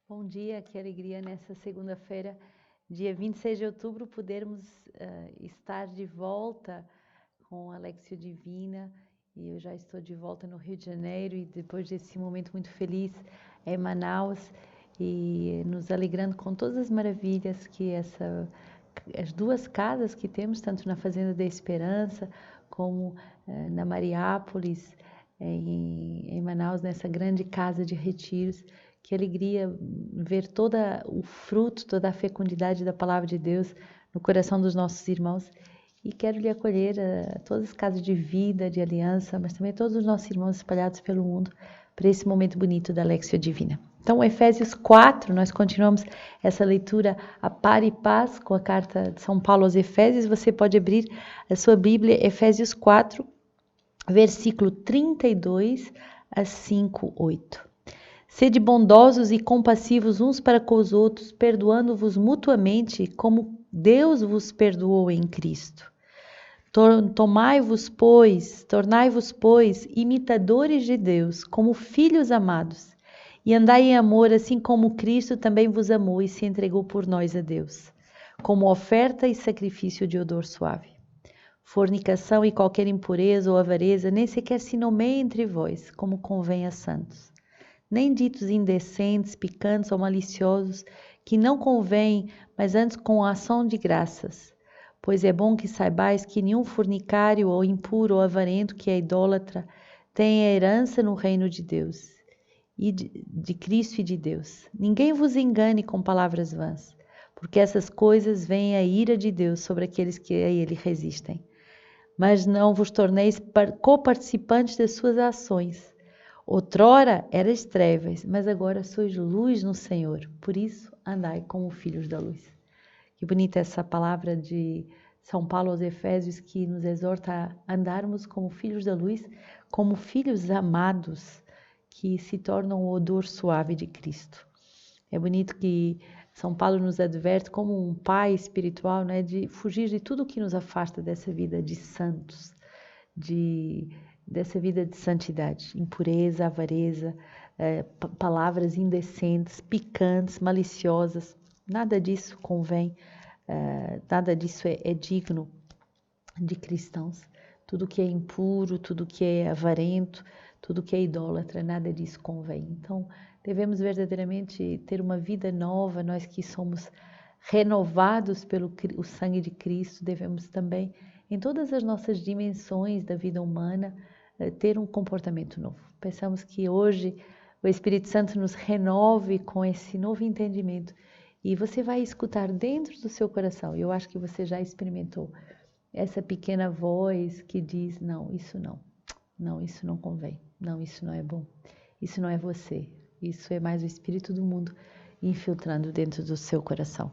Bom dia, que alegria nessa segunda-feira, dia 26 de outubro, podermos estar de volta com a Lectio Divina. E eu já estou de volta no Rio de Janeiro e depois desse momento muito feliz em Manaus e nos alegrando com todas as maravilhas que as duas casas que temos, tanto na Fazenda da Esperança como na Mariápolis, em Manaus, nessa grande casa de retiros. Que alegria ver todo o fruto, toda a fecundidade da Palavra de Deus no coração dos nossos irmãos. E quero lhe acolher a todas as casas de vida, de aliança, mas também todos os nossos irmãos espalhados pelo mundo para esse momento bonito da Lectio Divina. Então, Efésios 4, nós continuamos essa leitura a par e paz com a carta de São Paulo aos Efésios. Você pode abrir a sua Bíblia, Efésios 4, versículo 32 a 5:8. Sede bondosos e compassivos uns para com os outros, perdoando-vos mutuamente, como Deus vos perdoou em Cristo. Tornai-vos, pois, imitadores de Deus, como filhos amados, e andai em amor, assim como Cristo também vos amou e se entregou por nós a Deus, como oferta e sacrifício de odor suave. Fornicação e qualquer impureza ou avareza nem sequer se nomeia entre vós, como convém a santos. Nem ditos indecentes, picantes ou maliciosos, que não convém, mas antes com ação de graças. Pois é bom que saibais que nenhum fornicário ou impuro ou avarento que é idólatra tem a herança no reino de Deus, e de Cristo e de Deus. Ninguém vos engane com palavras vãs, porque essas coisas vêm a ira de Deus sobre aqueles que a ele resistem. Mas não vos torneis coparticipantes das suas ações. Outrora eras trevas, mas agora sois luz no Senhor. Por isso, andai como filhos da luz. Que bonita essa palavra de São Paulo aos Efésios, que nos exorta a andarmos como filhos da luz, como filhos amados, que se tornam o odor suave de Cristo. É bonito que São Paulo nos adverte como um pai espiritual, né, de fugir de tudo que nos afasta dessa vida de santos, dessa vida de santidade, impureza, avareza, palavras indecentes, picantes, maliciosas. Nada disso convém, nada disso é digno de cristãos. Tudo que é impuro, tudo que é avarento, tudo que é idólatra, nada disso convém. Então, devemos verdadeiramente ter uma vida nova, nós que somos renovados pelo o sangue de Cristo, devemos também, em todas as nossas dimensões da vida humana, ter um comportamento novo. Pensamos que hoje o Espírito Santo nos renove com esse novo entendimento e você vai escutar dentro do seu coração, eu acho que você já experimentou, essa pequena voz que diz, não, isso não convém, não, isso não é bom, isso não é você, isso é mais o Espírito do mundo infiltrando dentro do seu coração.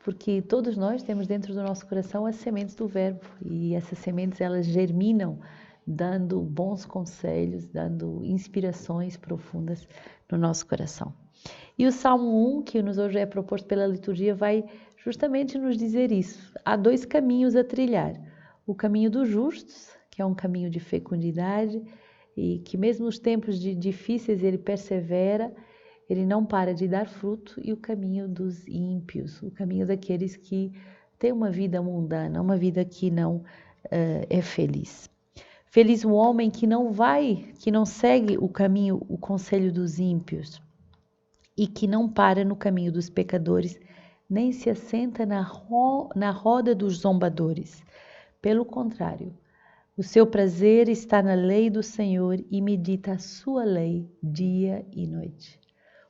Porque todos nós temos dentro do nosso coração as sementes do verbo e essas sementes elas germinam dando bons conselhos, dando inspirações profundas no nosso coração. E o Salmo 1, que nos hoje é proposto pela liturgia, vai justamente nos dizer isso. Há dois caminhos a trilhar. O caminho dos justos, que é um caminho de fecundidade e que mesmo nos tempos difíceis ele persevera, ele não para de dar fruto, e o caminho dos ímpios, o caminho daqueles que têm uma vida mundana, uma vida que não é feliz. Feliz o homem que não segue o caminho, o conselho dos ímpios, e que não para no caminho dos pecadores, nem se assenta na roda dos zombadores. Pelo contrário, o seu prazer está na lei do Senhor e medita a sua lei dia e noite.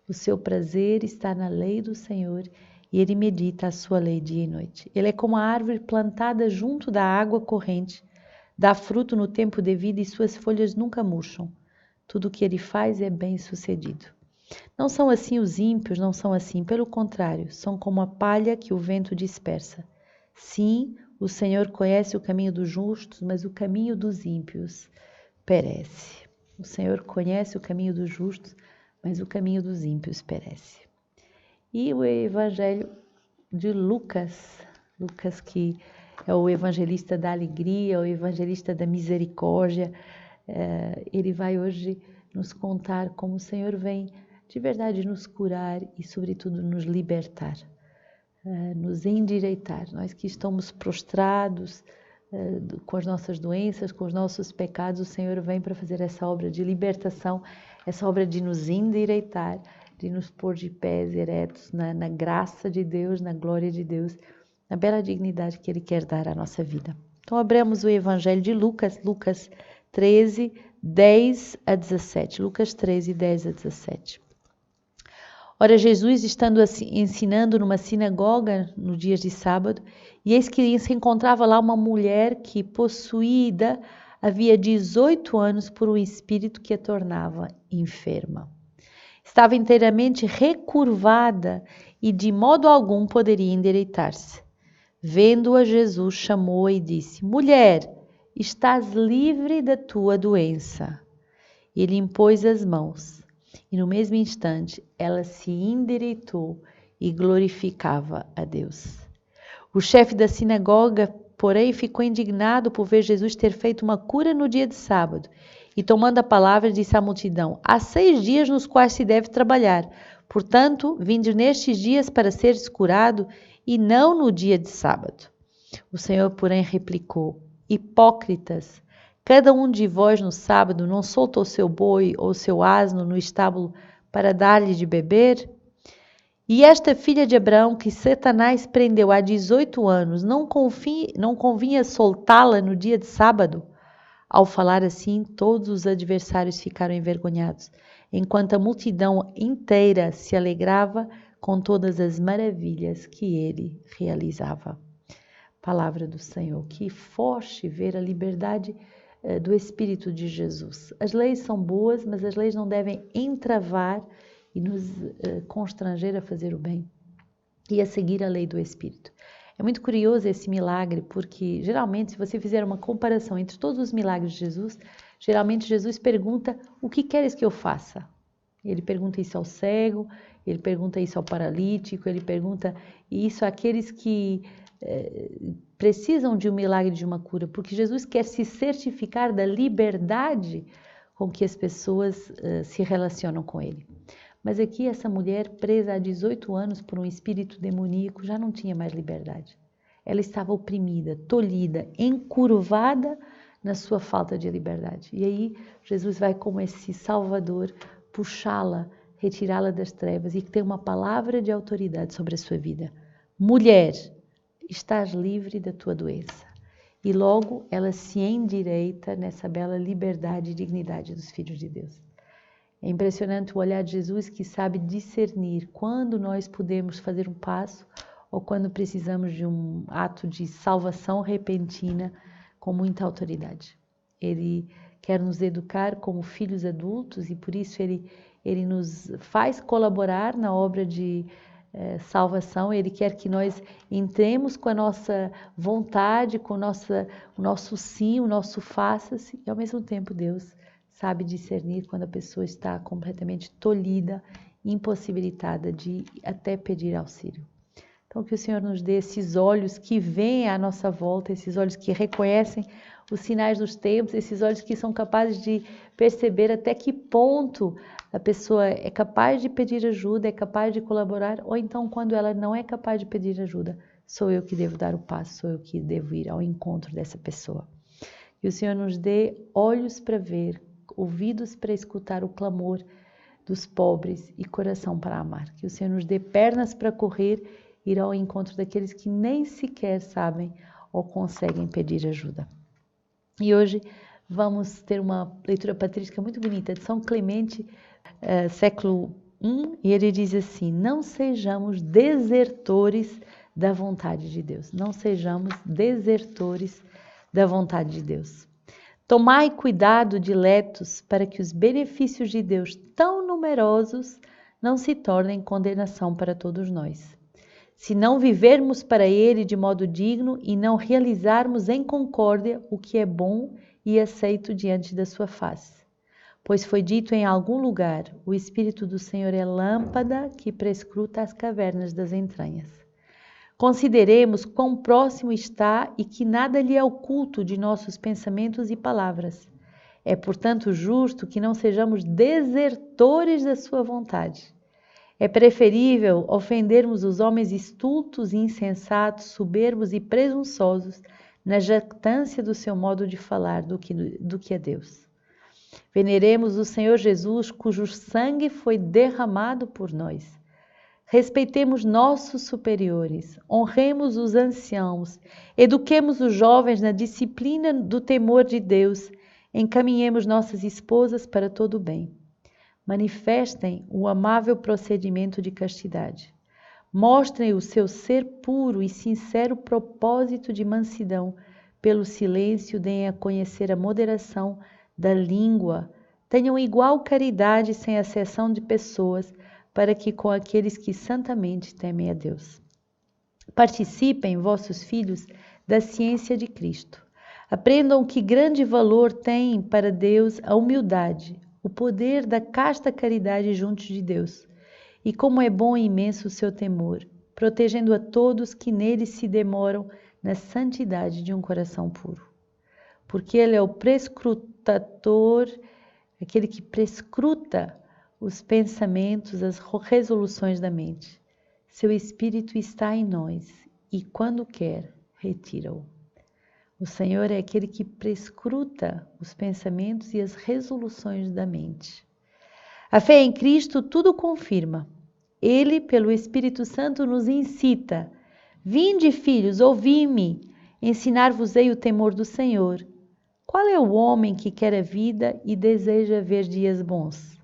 O seu prazer está na lei do Senhor e ele medita a sua lei dia e noite. Ele é como a árvore plantada junto da água corrente, dá fruto no tempo devido e suas folhas nunca murcham. Tudo o que ele faz é bem sucedido. Não são assim os ímpios, não são assim, pelo contrário, são como a palha que o vento dispersa. Sim, o Senhor conhece o caminho dos justos, mas o caminho dos ímpios perece. O Senhor conhece o caminho dos justos, mas o caminho dos ímpios perece. E o Evangelho de Lucas que é o evangelista da alegria, o evangelista da misericórdia, ele vai hoje nos contar como o Senhor vem de verdade nos curar e, sobretudo, nos libertar, nos endireitar. Nós que estamos prostrados com as nossas doenças, com os nossos pecados, o Senhor vem para fazer essa obra de libertação, essa obra de nos endireitar, de nos pôr de pés eretos na graça de Deus, na glória de Deus, na bela dignidade que Ele quer dar à nossa vida. Então, abramos o Evangelho de Lucas, Lucas 13, 10 a 17. Lucas 13, 10 a 17. Ora, Jesus, estando ensinando numa sinagoga no dia de sábado, e eis que se encontrava lá uma mulher que, possuída, havia 18 anos por um espírito que a tornava enferma. Estava inteiramente recurvada e de modo algum poderia endireitar-se. Vendo-a, Jesus chamou-a e disse: Mulher, estás livre da tua doença. Ele impôs as mãos. E no mesmo instante, ela se endireitou e glorificava a Deus. O chefe da sinagoga, porém, ficou indignado por ver Jesus ter feito uma cura no dia de sábado. E tomando a palavra, disse à multidão: Há 6 dias nos quais se deve trabalhar. Portanto, vinde nestes dias para seres curado, e não no dia de sábado. O Senhor, porém, replicou: Hipócritas! Cada um de vós no sábado não solta o seu boi ou o seu asno no estábulo para dar-lhe de beber? E esta filha de Abraão, que Satanás prendeu há 18 anos, não convinha soltá-la no dia de sábado? Ao falar assim, todos os adversários ficaram envergonhados, enquanto a multidão inteira se alegrava com todas as maravilhas que ele realizava. Palavra do Senhor. Que forte ver a liberdade do Espírito de Jesus. As leis são boas, mas as leis não devem entravar e nos constranger a fazer o bem e a seguir a lei do Espírito. É muito curioso esse milagre, porque geralmente, se você fizer uma comparação entre todos os milagres de Jesus, geralmente Jesus pergunta: o que queres que eu faça? Ele pergunta isso ao cego, ele pergunta isso ao paralítico, ele pergunta isso àqueles que precisam de um milagre, de uma cura, porque Jesus quer se certificar da liberdade com que as pessoas se relacionam com ele. Mas aqui essa mulher, presa há 18 anos por um espírito demoníaco, já não tinha mais liberdade. Ela estava oprimida, tolhida, encurvada na sua falta de liberdade. E aí Jesus vai como esse Salvador puxá-la, retirá-la das trevas e que tem uma palavra de autoridade sobre a sua vida. Mulher, estás livre da tua doença. E logo ela se endireita nessa bela liberdade e dignidade dos filhos de Deus. É impressionante o olhar de Jesus, que sabe discernir quando nós podemos fazer um passo ou quando precisamos de um ato de salvação repentina com muita autoridade. Ele quer nos educar como filhos adultos e por isso ele nos faz colaborar na obra de salvação. Ele quer que nós entremos com a nossa vontade, com o nosso sim, o nosso faça-se, e ao mesmo tempo Deus sabe discernir quando a pessoa está completamente tolhida, impossibilitada de até pedir auxílio. Então que o Senhor nos dê esses olhos que veem à nossa volta, esses olhos que reconhecem os sinais dos tempos, esses olhos que são capazes de perceber até que ponto a pessoa é capaz de pedir ajuda, é capaz de colaborar, ou então quando ela não é capaz de pedir ajuda, sou eu que devo dar o passo, sou eu que devo ir ao encontro dessa pessoa. Que o Senhor nos dê olhos para ver, ouvidos para escutar o clamor dos pobres e coração para amar. Que o Senhor nos dê pernas para correr, ir ao encontro daqueles que nem sequer sabem ou conseguem pedir ajuda. E hoje vamos ter uma leitura patrística muito bonita de São Clemente, século I, e ele diz assim: não sejamos desertores da vontade de Deus. Não sejamos desertores da vontade de Deus. Tomai cuidado, diletos, para que os benefícios de Deus, tão numerosos, não se tornem condenação para todos nós. Se não vivermos para Ele de modo digno e não realizarmos em concórdia o que é bom e aceito diante da sua face. Pois foi dito em algum lugar: o Espírito do Senhor é lâmpada que prescruta as cavernas das entranhas. Consideremos quão próximo está e que nada lhe é oculto de nossos pensamentos e palavras. É, portanto, justo que não sejamos desertores da sua vontade. É preferível ofendermos os homens estultos e insensatos, soberbos e presunçosos na jactância do seu modo de falar do que a Deus. Veneremos o Senhor Jesus, cujo sangue foi derramado por nós. Respeitemos nossos superiores, honremos os anciãos, eduquemos os jovens na disciplina do temor de Deus, encaminhemos nossas esposas para todo o bem. Manifestem o amável procedimento de castidade. Mostrem o seu ser puro e sincero propósito de mansidão. Pelo silêncio, deem a conhecer a moderação da língua. Tenham igual caridade sem acessão de pessoas, para que com aqueles que santamente temem a Deus. Participem, vossos filhos, da ciência de Cristo. Aprendam que grande valor tem para Deus a humildade, o poder da casta caridade junto de Deus, e como é bom e imenso o seu temor, protegendo a todos que nele se demoram na santidade de um coração puro. Porque ele é o prescrutador, aquele que prescruta os pensamentos, as resoluções da mente. Seu Espírito está em nós e, quando quer, retira-o. O Senhor é aquele que prescruta os pensamentos e as resoluções da mente. A fé em Cristo tudo confirma. Ele, pelo Espírito Santo, nos incita. Vinde, filhos, ouvi-me, ensinar-vos-ei o temor do Senhor. Qual é o homem que quer a vida e deseja ver dias bons?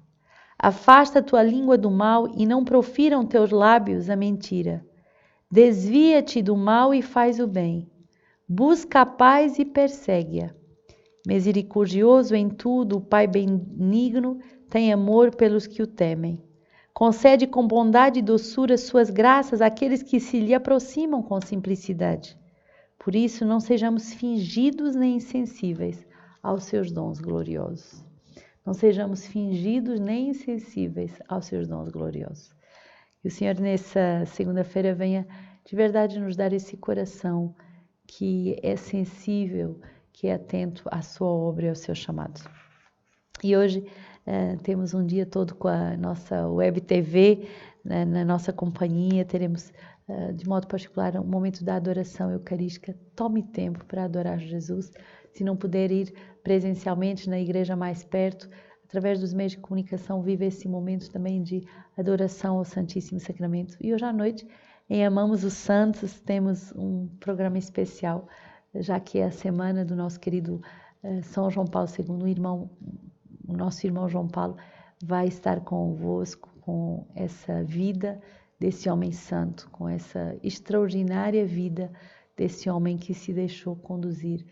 Afasta tua língua do mal e não profiram teus lábios a mentira. Desvia-te do mal e faz o bem. Busca a paz e persegue-a. Misericordioso em tudo, o Pai benigno tem amor pelos que o temem. Concede com bondade e doçura suas graças àqueles que se lhe aproximam com simplicidade. Por isso, não sejamos fingidos nem insensíveis aos seus dons gloriosos. Não sejamos fingidos nem insensíveis aos seus dons gloriosos. Que o Senhor, nessa segunda-feira, venha de verdade nos dar esse coração que é sensível, que é atento à sua obra e ao seu chamado. E hoje temos um dia todo com a nossa Web TV, na nossa companhia, teremos de modo particular um momento da adoração eucarística. Tome tempo para adorar Jesus. Se não puder ir presencialmente na igreja mais perto, através dos meios de comunicação, viva esse momento também de adoração ao Santíssimo Sacramento. E hoje à noite, em Amamos os Santos, temos um programa especial, já que é a semana do nosso querido São João Paulo II, o nosso irmão João Paulo vai estar convosco com essa vida desse homem santo, com essa extraordinária vida desse homem que se deixou conduzir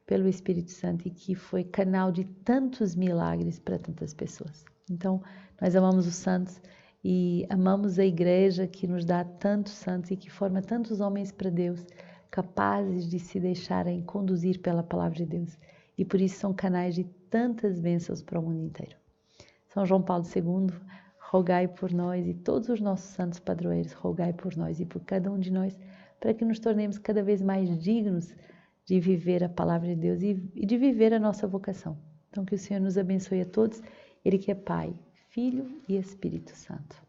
pelo Espírito Santo e que foi canal de tantos milagres para tantas pessoas. Então, nós amamos os santos e amamos a igreja que nos dá tantos santos e que forma tantos homens para Deus, capazes de se deixarem conduzir pela palavra de Deus. E por isso são canais de tantas bênçãos para o mundo inteiro. São João Paulo II, rogai por nós, e todos os nossos santos padroeiros, rogai por nós e por cada um de nós, para que nos tornemos cada vez mais dignos de viver a palavra de Deus e de viver a nossa vocação. Então, que o Senhor nos abençoe a todos, Ele que é Pai, Filho e Espírito Santo.